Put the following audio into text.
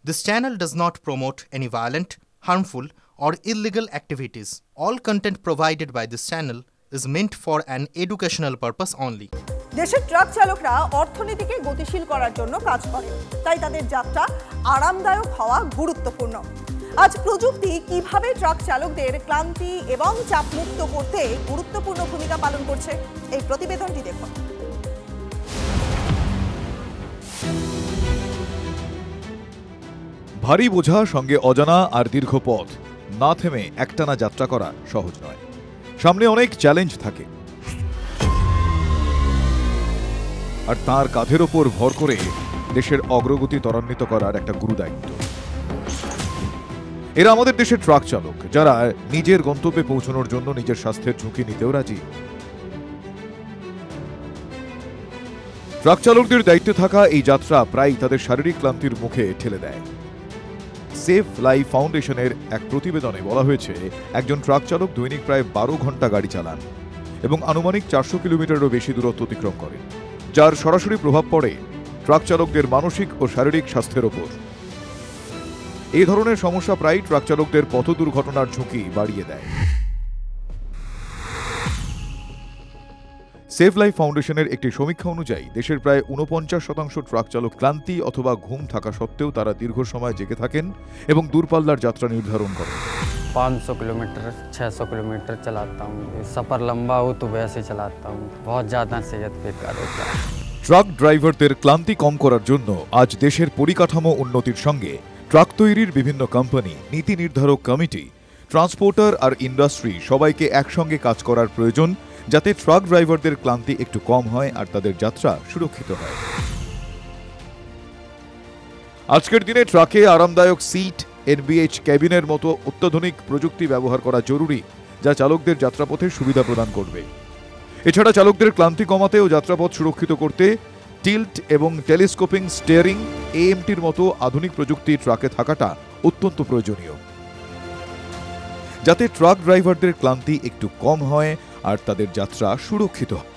This channel does not promote any violent, harmful, or illegal activities. All content provided by this channel is meant for an educational purpose only. দেশের truck চালকরা অর্থনীতিকে গতিশীল করার জন্য কাজ করেন, তাই তাদের যাত্রা আরামদায়ক হওয়া গুরুত্বপূর্ণ। আজ প্রযুক্তি কিভাবে ট্রাক চালকদের ক্লান্তি এবং চাপমুক্ত করতে গুরুত্বপূর্ণ ভূমিকা পালন করছে, এই প্রতিবেদনটি দেখুন। ভারী বোঝা সঙ্গে অজানা আর দীর্ঘ পথ না থেমে একটানা যাত্রা করা সহজ নয়। সামনে অনেক চ্যালেঞ্জ থাকে, আর তার কাঁধের ওপর ভর করে দেশের অগ্রগতি ত্বরান্বিত করার একটা গুরুদায়িত্ব। এরা আমাদের দেশের ট্রাক চালক, যারা নিজের গন্তব্যে পৌঁছানোর জন্য নিজের স্বাস্থ্যের ঝুঁকি নিতেও রাজি। ট্রাক চালকদের দায়িত্বে থাকা এই যাত্রা প্রায় তাদের শারীরিক ক্লান্তির মুখে ঠেলে দেয়। সেফ লাইফ ফাউন্ডেশনের এক প্রতিবেদনে বলা হয়েছে, একজন ট্রাক চালক দৈনিক প্রায় 12 ঘন্টা গাড়ি চালান এবং আনুমানিক 400 কিলোমিটারেরও বেশি দূরত্ব অতিক্রম করেন, যার সরাসরি প্রভাব পড়ে ট্রাক চালকদের মানসিক ও শারীরিক স্বাস্থ্যের ওপর। এই ধরনের সমস্যা প্রায় ট্রাক চালকদের পথ দুর্ঘটনার ঝুঁকি বাড়িয়ে দেয়। সেভ লাইফ ফাউন্ডেশনের একটি সমীক্ষা অনুযায়ী দেশের প্রায় 49% ট্রাক চালক ক্লান্তি অথবা ঘুম থাকা সত্ত্বেও তারা দীর্ঘ সময় জেগে থাকেন এবং দূরপাল্লার যাত্রা নির্ধারণ করেন। 500 किलोमीटर 600 किलोमीटर चलाता हूँ। सफ़र लंबा हो तो वैसे चलाता हूँ। बहुत ज़्यादा सेहत बेकार होता है। ট্রাক ড্রাইভারদের ক্লান্তি কম করার জন্য আজ দেশের পরিকাঠামো উন্নতির সঙ্গে ট্রাক তৈরির বিভিন্ন কোম্পানি, নীতি নির্ধারক কমিটি, ট্রান্সপোর্টার আর ইন্ডাস্ট্রি সবাইকে একসঙ্গে কাজ করার প্রয়োজন, যাতে ট্রাক ড্রাইভারদের ক্লান্তি একটু কম হয় আর তাদের যাত্রা সুরক্ষিত হয়। আজকের দিনে ট্রাকে আরামদায়ক সিট, এনবিএইচ ক্যাবিনের মতো অত্যাধুনিক প্রযুক্তি ব্যবহার করা জরুরি, যা চালকদের যাত্রাপথে সুবিধা প্রদান করবে। এছাড়া চালকদের ক্লান্তি কমাতে ও যাত্রাপথ সুরক্ষিত করতে টিল্ট এবং টেলিস্কোপিং স্টিয়ারিং, এএমটির মতো আধুনিক প্রযুক্তি ট্রাকে থাকাটা অত্যন্ত প্রয়োজনীয়, যাতে ট্রাক ড্রাইভারদের ক্লান্তি একটু কম হয় আর তাদের যাত্রা সুরক্ষিত হয়।